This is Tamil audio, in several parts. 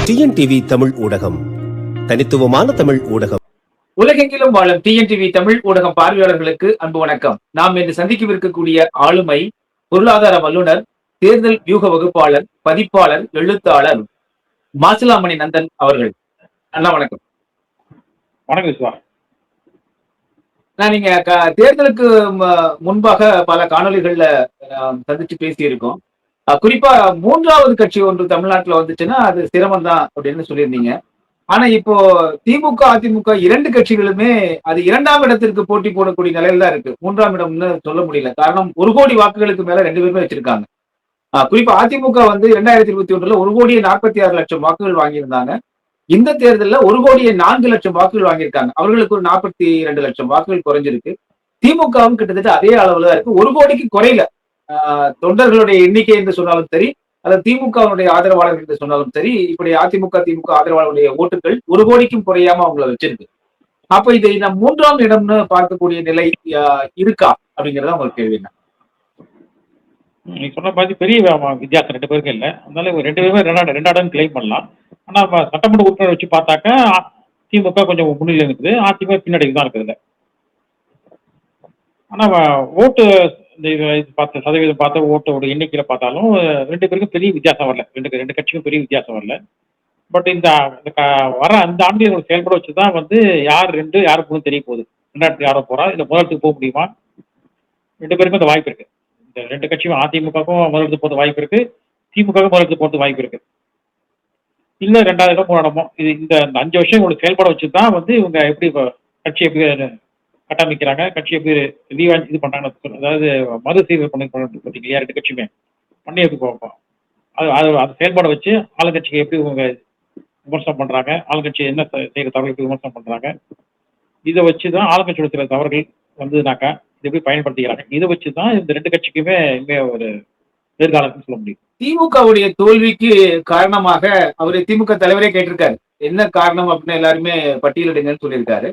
டிஎன்டிவி தமிழ் ஊடகம், தனித்துவமான தமிழ் ஊடகம். உலகெங்கிலும் வாழும் டிஎன்டிவி தமிழ் ஊடகம் பார்வையாளர்களுக்கு அன்பு வணக்கம். நாம் இன்று சந்திக்கவிருக்கக்கூடிய ஆளுமை பொருளாதார வல்லுநர், தேர்தல் வியூக வகுப்பாளர், பதிப்பாளர், எழுத்தாளர் மாசிலாமணி நந்தன் அவர்கள். அண்ணா வணக்கம். வணக்கம் விஸ்வா. நீங்க தேர்தலுக்கு முன்பாக பல காணொலிகள்ல சந்திச்சு பேசியிருக்கோம். குறிப்பா மூன்றாவது கட்சி ஒன்று தமிழ்நாட்டுல வந்துச்சுன்னா அது சிரமம் தான் அப்படின்னு சொல்லியிருந்தீங்க. ஆனா இப்போ திமுக, அதிமுக இரண்டு கட்சிகளுமே அது இரண்டாம் இடத்திற்கு போட்டி போடக்கூடிய நிலையில தான் இருக்கு. மூன்றாம் இடம்னு சொல்ல முடியல. காரணம் 1 கோடி வாக்குகளுக்கு மேல 2 பேருமே வச்சிருக்காங்க. குறிப்பா அதிமுக வந்து 2021 1 கோடியே 46 லட்சம் வாக்குகள் வாங்கியிருந்தாங்க. இந்த தேர்தலில் 1 கோடியே 4 லட்சம் வாக்குகள் வாங்கியிருக்காங்க. அவர்களுக்கு ஒரு 42 லட்சம் வாக்குகள் குறைஞ்சிருக்கு. திமுகவும் கிட்டத்தட்ட அதே அளவுல தான் இருக்கு. 1 கோடிக்கு குறையல. தொண்டர்களுடைய எண்ணிக்கை என்று சொன்னாலும் சரி, அல்லது திமுகவுடைய ஆதரவாளர்கள் என்று சொன்னாலும் சரி, இப்படி அதிமுக, திமுக ஆதரவாளர்களுடைய ஓட்டுகள் 1 கோடிக்கும் குறையாம அவங்கள வச்சிருக்கு. அப்ப இதை நம் 3ஆம் இடம்னு பார்க்கக்கூடிய நிலை இருக்கா அப்படிங்கறத உங்களுக்கு கேள்வி. நீ சொன்ன மாதிரி பெரிய வித்தியாசம் 2 பேருக்கும் இல்லை. அதனால 2 பேருமே ரெண்டாடம் கிளைம் பண்ணலாம். ஆனா சட்டமன்ற உறுப்பினர் வச்சு பார்த்தாக்கா திமுக கொஞ்சம் முன்னிலை இருக்குது, அதிமுக பின்னாடி தான் இருக்குது. ஆனா ஓட்டு இந்த 10% பார்த்த ஓட்டோட எண்ணிக்கையில பார்த்தாலும் 2 பேருக்கும் பெரிய வித்தியாசம் வரல. ரெண்டு கட்சிக்கும் பெரிய வித்தியாசம் வரல. பட் இந்த வர அந்த ஆண்டுகளோட செயல்பட வச்சுதான் வந்து யார் 2 யார் 3 தெரிய போகுது. 2 யாரோ போறா, இல்ல முதலத்துக்கு போக முடியுமா? 2 பேருக்கும் அந்த வாய்ப்பு இருக்கு. இந்த 2 கட்சியும் அதிமுகவும் முதலத்துக்கு போறது வாய்ப்பு இருக்கு, திமுகவும் முதலத்துக்கு போறது வாய்ப்பு இருக்கு. இல்ல 2வது இடம் 3 இடமோ இந்த 5 வருஷம் இவங்களுக்கு செயல்பட வச்சுதான் வந்து இவங்க எப்படி கட்சி எப்படி கட்டமைக்கிறாங்க, கட்சி எப்படி இது பண்றாங்கன்னு, அதாவது மறு சீர்திருத்தம் பார்த்தீங்களா 2 கட்சியுமே பண்ணி பார்ப்போம். அது செயல்பாட வச்சு ஆளுங்கட்சிக்கு எப்படி இவங்க விமர்சனம் பண்றாங்க, ஆளுங்கட்சி என்ன செய்யற தவறு எப்படி விமர்சனம் பண்றாங்க, இதை வச்சுதான் ஆளுங்கட்சியோட சில தவறுகள் வந்ததுனாக்கா இதை எப்படி பயன்படுத்திக்கிறாங்க. இதை வச்சுதான் இந்த 2 கட்சிக்குமே இங்கே ஒரு எதிர்காலம்னு சொல்ல முடியும். திமுகவுடைய தோல்விக்கு காரணமாக அவரு திமுக தலைவரே கேட்டிருக்காரு. என்ன காரணம் அப்படின்னு எல்லாருமே பட்டியலிடுங்கன்னு சொல்லியிருக்காரு.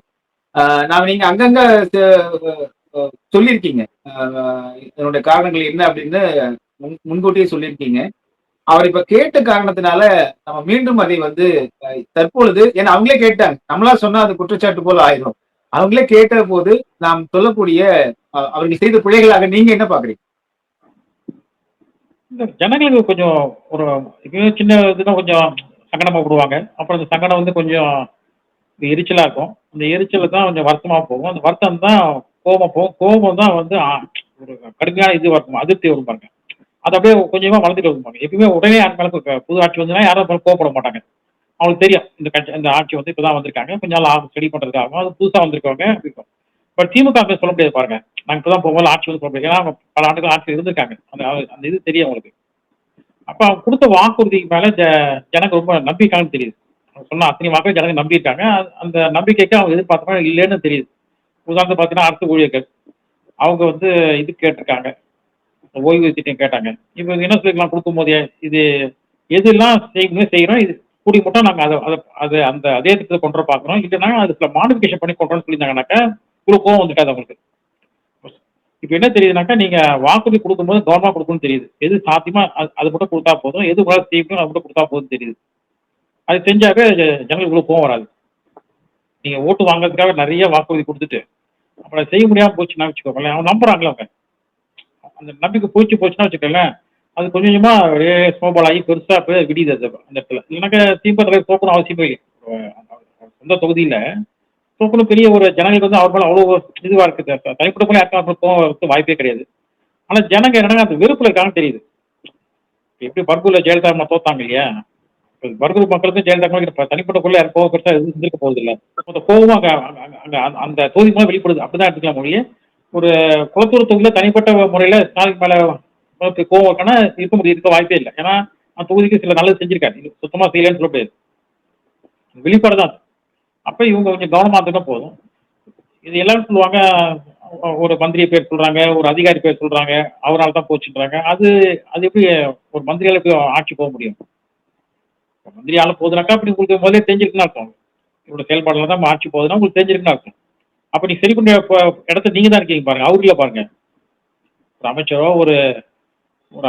நீங்க அங்கங்க சொல்லியிருக்கீங்க இதனுடைய காரணங்கள் என்ன அப்படின்னு முன்கூட்டியே சொல்லியிருக்கீங்க. அவர் இப்ப கேட்ட காரணத்தினால நம்ம மீண்டும் அதை வந்து தற்பொழுது, ஏன்னா அவங்களே கேட்டாங்க, நம்மளா சொன்னா அது குற்றச்சாட்டு போல ஆயிரும். அவங்களே கேட்ட போது நாம் சொல்லக்கூடிய அவர்கள் செய்த பிழைகளாக நீங்க என்ன பாக்குறீங்க? இந்த ஜனங்களுக்கு கொஞ்சம் ஒரு சின்ன இதுதான் கொஞ்சம் சங்கடமா விடுவாங்க. அப்புறம் அந்த சங்கடம் வந்து கொஞ்சம் எரிச்சலா இருக்கும். அந்த எரிச்சல தான் கொஞ்சம் வருத்தமா போகும். அந்த வருத்தம் தான் கோபம் போகும். கோபம் தான் வந்து ஒரு கடுமையான இது வரும், அதிருப்தி வரும் பாருங்க. அது அப்படியே கொஞ்சமா வளர்ந்துட்டு வருவாங்க. எப்பயுமே உடனே அந்த புது ஆட்சி வந்துன்னா யாரும் கோவப்பட மாட்டாங்க. அவங்களுக்கு தெரியும் இந்த ஆட்சி வந்து இப்பதான் வந்திருக்காங்க, கொஞ்ச நாள் ஸ்டடி பண்றதுக்காக அது புதுசா வந்திருக்கவங்க இருக்கும். பட் திமுக சொல்ல முடியாது பாருங்க. நாங்க இப்பதான் போகும்போது ஆட்சி வந்து சொல்ல முடியாது. ஏன்னா பல ஆண்டுகள் ஆட்சி இருந்திருக்காங்க. அந்த இது தெரியும் அவங்களுக்கு. அப்ப அவங்க கொடுத்த வாக்குறுதிக்கு மேல ஜனங்க ரொம்ப நம்பிக்கைன்னு தெரியுது. சொன்ன அத்தனை வாக்கு ஜனங்க நம்பியிருக்காங்க. அந்த நம்பிக்கைக்கு அவங்க எதிர்பார்த்த மாதிரி இல்லைன்னு தெரியுது. உதாரணத்துக்கு பார்த்தீங்கன்னா அரசு ஊழியர்கள் அவங்க வந்து இது கேட்டிருக்காங்க, ஓய்வு திட்டம் கேட்டாங்க. இவங்க என்ன சொல்லிக்கலாம் கொடுக்கும் போதே, இது எதெல்லாம் செய்யறோம், இது கூடி மட்டும் நாங்க அதை அந்த அதே திட்டத்தை கொண்டு வர பாக்குறோம், இல்லைன்னா அது சில மாடிஃபிகேஷன் பண்ணி கொண்டு சொல்லியிருந்தாங்கன்னாக்கா இவ்வளவு கோவம் வந்துட்டாது அவங்களுக்கு. இப்ப என்ன தெரியுதுனாக்கா, நீங்க வாக்குறுதி கொடுக்கும்போது கவனமா கொடுக்கணும்னு தெரியுது. எது சாத்தியமா அது மட்டும் கொடுத்தா போதும், எது உங்களால் செய்யணும் அது மட்டும் கொடுத்தா போதும் தெரியுது. அது செஞ்சாவே ஜனங்களுக்கு இவ்வளவு கோவம் வராது. நீங்க ஓட்டு வாங்குறதுக்காக நிறைய வாக்குறுதி கொடுத்துட்டு அப்புறம் செய்ய முடியாம போச்சுன்னா வச்சுக்கோங்களேன், அவங்க நம்புறாங்களே, அவங்க அந்த நம்பிக்கை போச்சுன்னா வச்சுக்கோங்களேன், அது கொஞ்சம் கொஞ்சமா ஸ்னோபால் ஆகி பெருசா போய் விடியுது அந்த இடத்துல. இல்லைனாக்கா திமுக தலைவர் தோக்கணும் அவசியமே இல்லை. சொந்த தொகுதியில தோக்கணும் பெரிய ஒரு ஜனங்களுக்கு வந்து அவர் மேல அவ்வளவு இதுவா இருக்குது. தனிப்பட்ட போல யாருக்கும் போக வாய்ப்பே கிடையாது. ஆனா ஜனங்க என்னன்னா அந்த வெறுப்புல இருக்கான்னு தெரியுது. எப்படி பர்கூர்ல ஜெயலலிதா தோத்தாங்க இல்லையா, பர்கூர் மக்களுக்கும் ஜெயலலிதா தனிப்பட்ட போல யாரும் கோவம் பெருசா இருந்திருக்க போகுது இல்லை. அந்த கோவம் அங்க அந்த தொகுதி மூலம் வெளிப்படுது. அப்படிதான் எடுத்துக்கலாம் மொழியே. ஒரு குளத்தூர் தொகுதியில தனிப்பட்ட முறையில ஸ்டாலின் மேல கோவம் இருக்கானா இருக்க வாய்ப்பே இல்லை. ஏன்னா அந்த தொகுதிக்கு சில நல்லது செஞ்சிருக்காரு, சுத்தமா செய்யலன்னு சொல்ல முடியாது, வெளிப்பாடு தான். அப்ப இவங்க கொஞ்சம் கவனமா இருந்துட்டா போதும். இது எல்லாரும் சொல்லுவாங்க, ஒரு மந்திரி பேர் சொல்றாங்க, ஒரு அதிகாரி பேர் சொல்றாங்க, அவரால் தான் போச்சுன்றாங்க. அது எப்படி ஒரு மந்திரியால போய் ஆட்சி போக முடியும்? மந்திரியால போகுதுனாக்கா அப்படி உங்களுக்கு முதலே தெரிஞ்சிருக்குன்னு அர்த்தம். இவரோட செயல்பாடுல தான் ஆட்சி போகுதுன்னா உங்களுக்கு தெரிஞ்சிருக்குன்னு அர்த்தம். அப்ப நீ சரி பண்ண இடத்த நீங்க தான் இருக்கீங்க பாருங்க. அவருல பாருங்க, ஒரு அமைச்சரோ ஒரு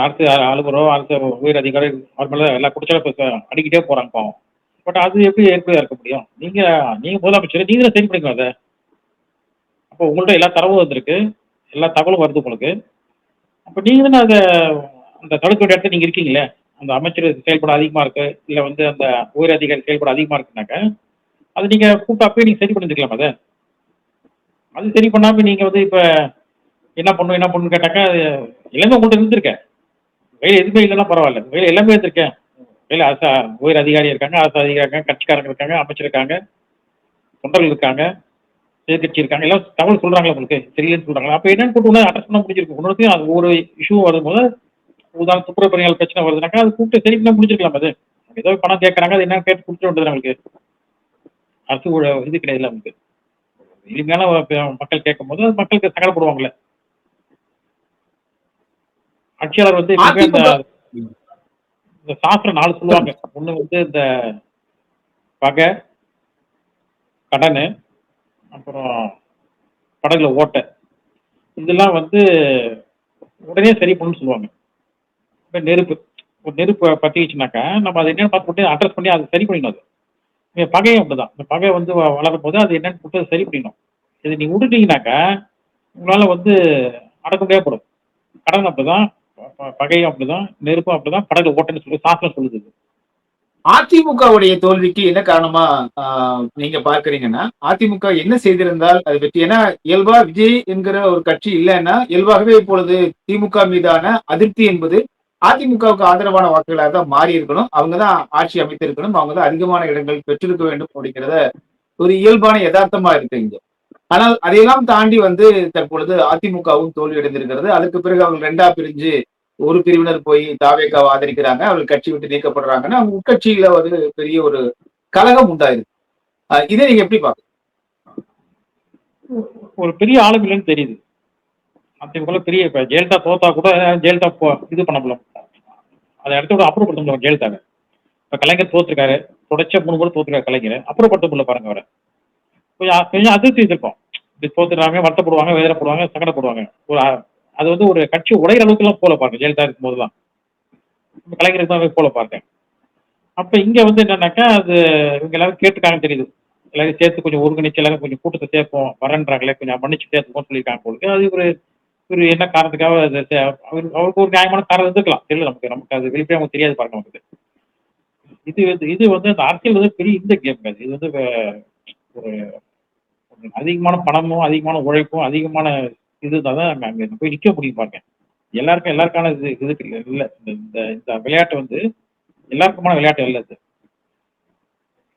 அரசு அலுவலரோ அரசு உயர் அதிகாரி அவர் மேல எல்லா குடிச்சாலும் அடிக்கிட்டே போறாங்க பாவம். பட் அது எப்படி ஏற்புடையா இருக்க முடியும்? நீங்க முதலமைச்சர், நீங்க தான் சரி பண்ணிக்கணும் அத. அப்போ உங்கள்ட்ட எல்லா தரவும் வந்திருக்கு. எல்லா தகவலும் வருது உங்களுக்கு. அப்ப நீங்க தானே அந்த தடுக்க வேண்டிய இடத்துல நீங்க இருக்கீங்களே! அந்த அமைச்சர் செயல்பாடு அதிகமா இருக்கு. இல்ல வந்து அந்த உயர் அதிகாரி செயல்பாடு அதிகமா இருக்குனாக்க, அத நீங்க கூப்பிட்டு அப்பயே நீங்க சரி பண்ணியிருந்துக்கலாம் அத. அது சரி பண்ணாம நீங்க வந்து இப்ப என்ன பண்ணணும்னு கேட்டாக்கா, அது எல்லாமே உங்கள்ட்ட இருந்திருக்கே. கையில எதுவுமே இல்லன்னா பரவால்ல. கையில எல்லாமே இருந்திருக்கே. கையில உயர் அதிகாரி இருக்காங்க, அரசு அதிகாரி இருக்காங்க, கட்சிக்காரங்க இருக்காங்க, அமைச்சர் இருக்காங்க, தொண்டர்கள் இருக்காங்க, எதிர்க்கட்சி இருக்காங்க. எல்லாம் தகவல் சொல்றாங்களா உங்களுக்கு? தெரியலன்னு சொல்றாங்களா? அப்ப என்னன்னு கூப்பிட்டு உடனே அரெஸ்ட் பண்ணா முடிஞ்சிருக்கும். இன்னொருத்தையும் அது ஒரு இஷ்யூ வரும்போது, உதாரணம் துப்புரவு பணியாளர் பிரச்சனை வருதுனாக்கா, அது கூப்பிட்டு சரி பண்ணா முடிஞ்சிருக்கலாம் அது. ஏதோ பணம் கேட்கறாங்க, அது என்னன்னு கேட்டு குடுத்துட வேண்டியது அவங்களுக்கு. அரசு இது கிடையாதுல்ல நமக்கு. எளிமையான மக்கள் கேட்கும்போது, அது மக்களுக்கு சங்கடப்படுவாங்கல்ல. ஆட்சியாளர் வந்து எப்பயுமே அந்த அதிமுக இந்த சாஸ்திரம் 4 சொல்லுவாங்க. ஒண்ணு வந்து இந்த பகை, கடனு, அப்புறம் படகுல ஓட்ட. இதெல்லாம் வந்து உடனே சரி பண்ணணும்னு சொல்லுவாங்க. இப்ப நெருப்பு. ஒரு நெருப்பு பத்திக்கிச்சுனாக்கா, நம்ம அத என்னன்னு பார்த்து அட்ரஸ் பண்ணி அத சரி பண்ணிடணும் அது. பகையும் அப்படிதான். இந்த பகை வந்து வளரும்போது அது என்னன்னு போட்டு சரி பண்ணிடணும். இத நீங்க விட்டுட்டீங்கனாக்கா, உங்களால வந்து அடக்க முடியாம போயிடும். கடன் அப்படிதான், பகையும் அப்படிதான், நெருப்பும் அப்படிதான், படகுல ஓட்டன்னு சொல்லி சாஸ்திரம் சொல்லுது இது. அதிமுகவுடைய தோல்விக்கு என்ன காரணமா நீங்க பார்க்கிறீங்கன்னா, அதிமுக என்ன செய்திருந்தால் அது வெற்றி? ஏன்னா இயல்பா விஜய் என்கிற ஒரு கட்சி இல்லன்னா, இயல்பாகவே இப்பொழுது திமுக மீதான அதிருப்தி என்பது அதிமுகவுக்கு ஆதரவான வாக்குகளாக தான் மாறி இருக்கணும். அவங்க தான் ஆட்சி அமைத்திருக்கணும். அவங்க தான் அதிகமான இடங்கள் பெற்றிருக்க வேண்டும் அப்படிங்கிறத ஒரு இயல்பான யதார்த்தமா இருக்கு இங்க. ஆனால் அதையெல்லாம் தாண்டி வந்து தற்பொழுது அதிமுகவும் தோல்வியடைந்திருக்கிறது. அதுக்கு பிறகு அவங்க 2ஆ பிரிஞ்சு ஒரு பிரிவினர் போய் தாவேகாவை ஆதரிக்கிறாங்க. அவர்கள் கட்சி விட்டு நீக்கப்படுறாங்கன்னா, அவங்க உட்கட்சியில ஒரு பெரிய ஒரு கலகம் உண்டாயிருக்கு. இதை நீங்க எப்படி பாக்குறீங்க? ஒரு பெரிய ஆளும் இல்லைன்னு தெரியுது. அதிமுகல பெரிய இப்ப ஜெயலலிதா தோத்தா கூட ஜெயலலிதா இது பண்ண முடியல. அத இடத்த அப்புறப்படுத்த முடியல ஜெயலலிதாவை. இப்ப கலைஞர் தோத்துருக்காரு. தொடர்ச்சியா 3 முறை தோத்துருக்காரு கலைஞர். அப்புறப்படுத்த முடியல பாருங்க அவர. கொஞ்சம் கொஞ்சம் அதிருப்தி இருக்கும். இப்படி தோத்துறாங்க, வருத்தப்படுவாங்க, வேதனைப்படுவாங்க, சங்கடப்படுவாங்க. ஒரு அது வந்து ஒரு கட்சி உடையிற அளவுக்குலாம் போல பாருங்க ஜெயலலிதா இருக்கும்போதெல்லாம். கலைஞருக்கு தான் போல பார்த்தேன். அப்ப இங்க வந்து என்னன்னாக்கா, அது இவங்க எல்லாரும் கேட்டுருக்காங்கன்னு தெரியுது. எல்லாரையும் சேர்த்து கொஞ்சம் ஒருங்கிணைச்சு எல்லாரும் கொஞ்சம் கூட்டத்த சேர்ப்போம். வரேன்றாங்களே கொஞ்சம் மன்னிச்சு சேர்த்துப்போம்னு சொல்லியிருக்காங்க போல இருக்கு. அது இவரு இவரு என்ன காரணத்துக்காக அது அவருக்கு ஒரு நியாயமான காரணம் இருந்துக்கலாம். தெரியல நமக்கு. நமக்கு அது வெளிப்படையா நமக்கு தெரியாது பாருங்க நமக்கு. இது வந்து அந்த அரசியல் வந்து பெரிய இந்த கேம் அது. இது வந்து ஒரு அதிகமான பணமும், அதிகமான உழைப்பும், அதிகமான இது இருந்தா தான் அங்க போய் நிக்க முடியும் பாருங்க. எல்லாருக்கான இது இல்ல. இந்த இந்த இந்த விளையாட்டு வந்து எல்லாருக்குமான விளையாட்டு இல்ல இது.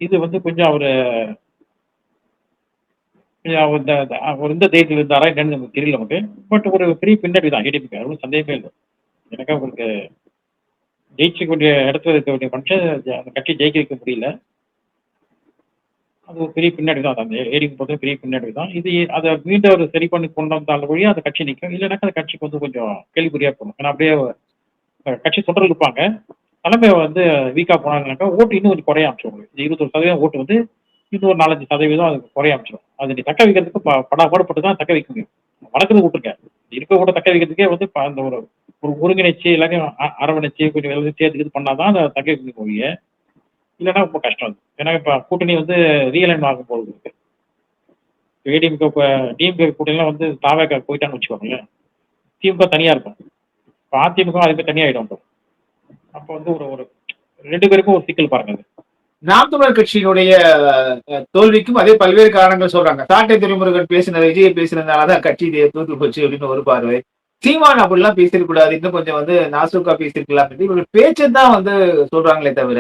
இது வந்து கொஞ்சம் அவரு ஒரு இந்த தைரியத்துல இருந்தாரா என்னன்னு நமக்கு தெரியல நமக்கு. பட் ஒரு பெரிய பின்னடைவு தான் ஏடிஎம்கே. ஒன்றும் சந்தேகமே இல்லை. எனக்கு அவருக்கு ஜெயிக்க வேண்டிய இடத்துல இருக்க வேண்டிய மனுஷன் அந்த கட்சி ஜெயிக்க வைக்க முடியல. அது ஒரு பெரிய பின்னடைவு தான். அந்த ஏடிஎம்கே பொறுத்த பெரிய பின்னடைவு தான். இது அதை மீண்டும் அவர் சரி பண்ணி கொண்டு வந்தாலும் வழியா அந்த கட்சி நிற்கும். இல்லைனாக்கா அந்த கட்சிக்கு வந்து கொஞ்சம் கேள்விக்குறியா போகணும். ஏன்னா அப்படியே கட்சி தொண்டர்கள் இருப்பாங்க. தலைமை வந்து வீக்கா போனாங்கனாக்கா ஓட்டு இன்னும் கொஞ்சம் குறைய ஆரம்பிச்சிடும். இந்த 21% ஓட்டு வந்து இன்னும் ஒரு 4-5% அது குறைய ஆரம்பிச்சிடும். அது நீ தக்க வைக்கிறதுக்கு படாபாடுபட்டு தான் தக்க வைக்க முடியும். வளர்க்குறது விட்டுருங்க. இருக்க கூட தக்க வைக்கிறதுக்கே வந்து அந்த ஒரு ஒரு ஒருங்கிணைச்சு எல்லாரையும் அரவணைச்சு கொஞ்சம் எல்லாத்தையும் சேர்த்து இது பண்ணாதான் அதை தக்க வைக்க முடியும். இல்லைன்னா ரொம்ப கஷ்டம் அது. ஏன்னா இப்ப கூட்டணி வந்து ரீஅலைன் ஆகும் போது இருக்கு. ஏடிஎம்கே டிஎம்கே கூட்டணிலாம் வந்து தாவேகா போயிட்டான்னு வச்சுக்கோங்களேன். திமுக தனியா இருக்கும். இப்போ அதிமுக அதுக்கு தனியாயிடும். அப்போ வந்து ஒரு ஒரு 2 பேருக்கும் ஒரு சிக்கல் பாருங்க அது. நாம் தமிழர் கட்சியினுடைய தோல்விக்கும் அதே பல்வேறு காரணங்கள் சொல்றாங்க. சாட்டை துரைமுருகன் பேசினது, விஜய் பேசினதுனாலதான் கட்சி தோற்று போச்சு அப்படின்னு ஒரு பார்வை. சீமான் அப்படிலாம் பேசிருக்கூடாது, இன்னும் கொஞ்சம் வந்து நாசூக்கா பேசிருக்கலாம். இவங்க பேச்சை தான் வந்து சொல்றாங்களே தவிர,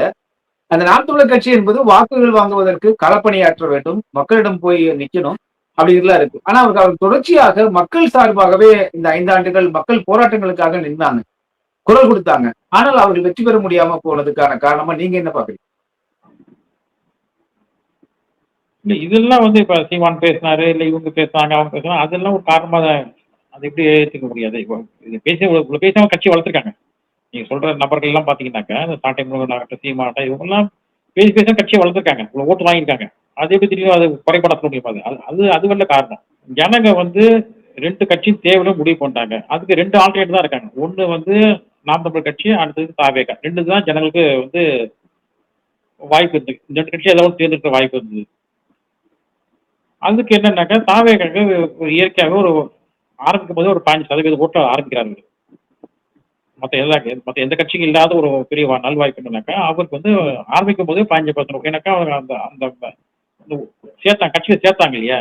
அந்த நாம் தமிழர் கட்சி என்பது வாக்குகள் வாங்குவதற்கு களப்பணியாற்ற வேண்டும், மக்களிடம் போய் நிக்கணும் அப்படிங்கிறதுலாம் இருக்கு. ஆனா அவர்கள் தொடர்ச்சியாக மக்கள் சார்பாகவே இந்த 5 ஆண்டுகள் மக்கள் போராட்டங்களுக்காக நின்னாங்க, குரல் கொடுத்தாங்க. ஆனால் அவர்கள் வெற்றி பெற முடியாம போனதுக்கான காரணமா நீங்க என்ன பாக்குறீங்க? இல்ல இதெல்லாம் வந்து இப்ப சீமான் பேசினாரு, இல்ல இவங்க பேசுனாங்க, அவங்க பேசுனாங்க, அதெல்லாம் ஒரு காரணமா தான். அது எப்படி ஏற்றுக்க முடியாது. இப்போ இது பேசி இவ்வளவு பேசாம கட்சி வளர்த்துருக்காங்க. நீங்க சொல்ற நபர்கள் எல்லாம் பாத்தீங்கன்னாக்கா, இந்த சாட்டை முருகன் ஆகட்டும், சீமானட்டும், இவங்க எல்லாம் பேசி பேசாம கட்சியை வளர்த்துருக்காங்க. இவ்வளவு ஓட்டு வாங்கியிருக்காங்க. அது எப்படி தெரியும் அது குறைபாட முடியும்? அது அது அது வரல காரணம். ஜனங்க வந்து 2 கட்சியும் தேவையில்லை முடிவு பண்ணிட்டாங்க. அதுக்கு 2 ஆல்டர்னேட் தான் இருக்காங்க. ஒண்ணு வந்து நாம் தமிழர் கட்சி, அடுத்தது தாவேகா. 2 தான் ஜனங்களுக்கு வந்து வாய்ப்பு இருந்தது. இந்த 2 கட்சி ஏதாவது தேர்ந்தெடுக்கிற வாய்ப்பு இருந்தது. அதுக்கு என்னன்னாக்கா தாவேக்காக்கு ஒரு இயற்கையாகவே ஒரு ஆரம்பிக்கும் போதே ஒரு 15% ஓட்டு ஆரம்பிக்கிறார்கள். மற்ற எந்த கட்சிக்கும் இல்லாத ஒரு பெரிய நல்வாய்ப்பு என்னன்னாக்கா அவருக்கு வந்து ஆரம்பிக்கும் போதே 15%. ஏன்னாக்கா அவங்க அந்த அந்த கட்சியில சேர்த்தாங்க இல்லையா,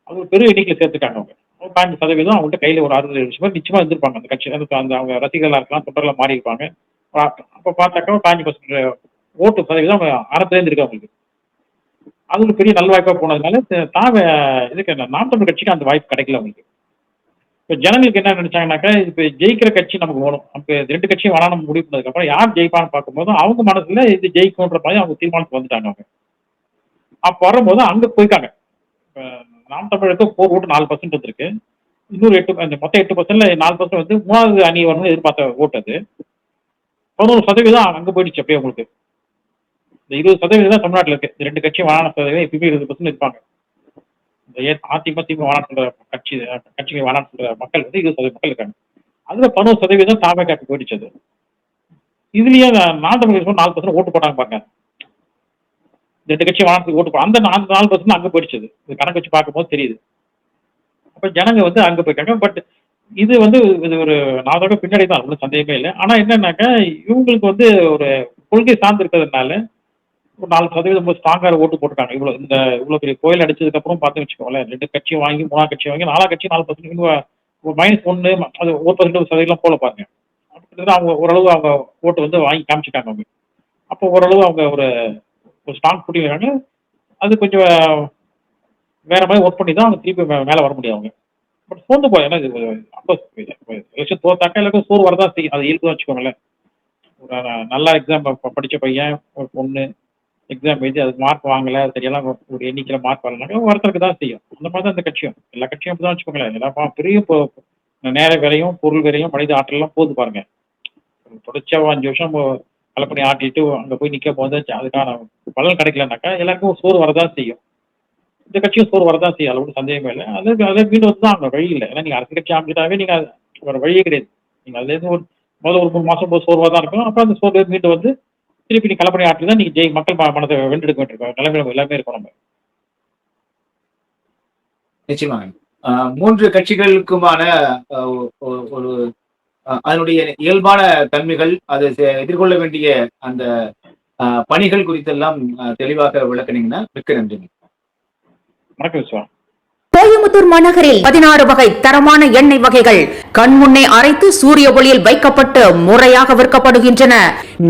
அவங்க பெரிய எண்ணிக்கையில் சேர்த்துட்டாங்க. அவங்க 15% அவங்கள்ட்ட கையில ஒரு 60 பேர் நிச்சயமா இருந்திருப்பாங்க. அந்த கட்சி அந்த அவங்க ரசிகர்களா இருக்கலாம், தொண்டர்களா மாறி இருப்பாங்க. அப்ப பார்த்தாக்கா 15% ஓட்டு சதவீதம் அவங்க ஆரம்பத்திலே இருக்கு அவங்களுக்கு. அது ஒரு பெரிய நல்வாய்ப்பா போனதுனால இதுக்கு நாம் தமிழர் கட்சிக்கு அந்த வாய்ப்பு கிடைக்கல அவங்களுக்கு. இப்ப ஜனங்களுக்கு என்ன நினைச்சாங்கன்னாக்கா, இப்ப ஜெயிக்கிற கட்சி நமக்கு வேணும். அப்ப 2 கட்சியும் வேணாம்னு முடிவு பண்ணதுக்கு அப்புறம் யார் ஜெயிப்பான்னு பார்க்கும்போது அவங்க மனசுல இது ஜெயிக்கும்ன்ற மாதிரி அவங்க தீர்மானத்துக்கு வந்துட்டாங்க அவங்க. அப்ப வரும்போது அங்க போயிருக்காங்க. நாம் தமிழருக்கு போர் ஓட்டு 4% வந்திருக்கு. இன்னொரு மொத்தம் 8%ல 4% வந்து 3வது அணி வரணும்னு எதிர்பார்த்த ஓட்டு அது. 11% அங்க போயிடுச்சு. அப்படியே உங்களுக்கு இந்த 20% தான் தமிழ்நாட்டில் இருக்கு. 2 கட்சியும் வேணாம் சதவீதம் எப்பயுமே 20% இருப்பாங்க. இந்த அதிமுக வேணாம் சொல்ற கட்சிக்கு வேணாம் சொல்ற மக்கள் வந்து 20% மக்கள் இருக்காங்க. அதுல 11% தாவேக்காக்கு போயிடுச்சு. அது இதுலயே நாம் தமிழர் 4% ஓட்டு போட்டாங்க பாருங்க. 2 கட்சி வானத்துக்கு ஓட்டு போடும். அந்த 4% அங்க போயிடுச்சு. இது கணக்கு வச்சு பார்க்கும்போது தெரியுது. அப்ப ஜனங்க வந்து அங்க போயிருக்காங்க. பட் இது வந்து இது ஒரு 4 பின்னாடி தான், ஒன்றும் சந்தேகமே இல்லை. ஆனா என்னன்னாக்கா இவங்களுக்கு வந்து ஒரு கொள்கை சார்ந்து இருக்கிறதுனால ஒரு 4% ஸ்ட்ராங்கா ஓட்டு போட்டுட்டாங்க. இவ்வளவு பெரிய கோயில் அடிச்சதுக்கு அப்புறம் பார்த்து வச்சுக்கோங்களேன், 2 கட்சியும் வாங்கி 3வது கட்சி வாங்கி 4வது கட்சி 4% -1 அது 1% போல பாருங்க. அவங்க ஓரளவு அவங்க ஓட்டு வந்து வாங்கி காமிச்சிட்டாங்க அவங்க. அப்போ ஓரளவு அவங்க ஒரு ஸ்ட்ராங் போட்டி இருக்காங்க. அது கொஞ்சம் வேற மாதிரி ஒர்க் பண்ணி தான் அவங்க திருப்பி மேல வர முடியும் அவங்க. பட் சோர்ந்து போய் ஏன்னா எலெக்ஷன் தோத்தாக்கா எல்லாருக்கும் சோறு வரதான் செய்யும். அது இயல்பு தான் வச்சுக்கோங்களேன். ஒரு நல்லா எக்ஸாம் படிச்ச பையன் ஒரு பொண்ணு எக்ஸாம் எழுதி அதுக்கு மார்க் வாங்கல, தெரியலாம் ஒரு எண்ணிக்கையில மார்க் வரலனாக்கா வரத்துக்கு தான் செய்யும். அந்த மாதிரி தான் இந்த கட்சியும் எல்லா கட்சியும் அப்படிதான் வச்சுக்கோங்களேன். எல்லா பெரிய நேர விலையும் பொருள் விலையும் மனித ஆற்றலாம் போகுது பாருங்க. தொடர்ச்சியா 5 வருஷம் கலை பண்ணி ஆட்டிட்டு அங்க போய் நிக்க போது அதுக்கான பலன் கிடைக்கலனாக்கா எல்லாருக்கும் சோறு வரதான் செய்யும். இந்த கட்சியும் சோறு வரதான் செய்யும். அது ஒன்றும் சந்தேகமே இல்லை. அதை மீண்டும் வந்து தான் அவங்க வழி இல்லை. ஏன்னா நீங்க அரசு கட்சி அமைச்சிட்டாவே நீங்க வேற வழியே கிடையாது. நீங்க அதுல இருந்து முதல்ல ஒரு 3 மாசம் சோர்வா தான் இருக்கும். அப்புறம் அந்த சோர்வு மீண்டும் வந்து திருப்பி நீ கலப்பணி ஆற்றி தான் நீங்க மக்கள் மனத்தை வென்றெடுக்க வேண்டியிருக்கோம். நிலைமை எல்லாமே இருக்கும் நம்ம. நிச்சயமாக 3 கட்சிகளுக்குமான ஒரு அதனுடைய இயல்பான தன்மைகள், அதை எதிர்கொள்ள வேண்டிய அந்த பணிகள் குறித்தெல்லாம் தெளிவாக விளக்குனீங்கன்னா மிக்க நன்றி. வணக்கம் விஸ்வா. கோயம்புத்தூர் மாநகரில் 16 வகை தரமான எண்ணெய் வகைகள் கண்முன்னே அரைத்து சூரிய ஒளியில் வைக்கப்பட்டு முறையாக விற்கப்படுகின்றன.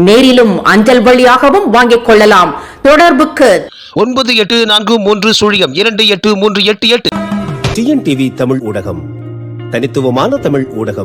நேரிலும் அஞ்சல் வழியாகவும் வாங்கிக் கொள்ளலாம். தொடர்புக்கு 9843028388. TNTV தமிழ் ஊடகம், தனித்துவமான தமிழ் ஊடகம்.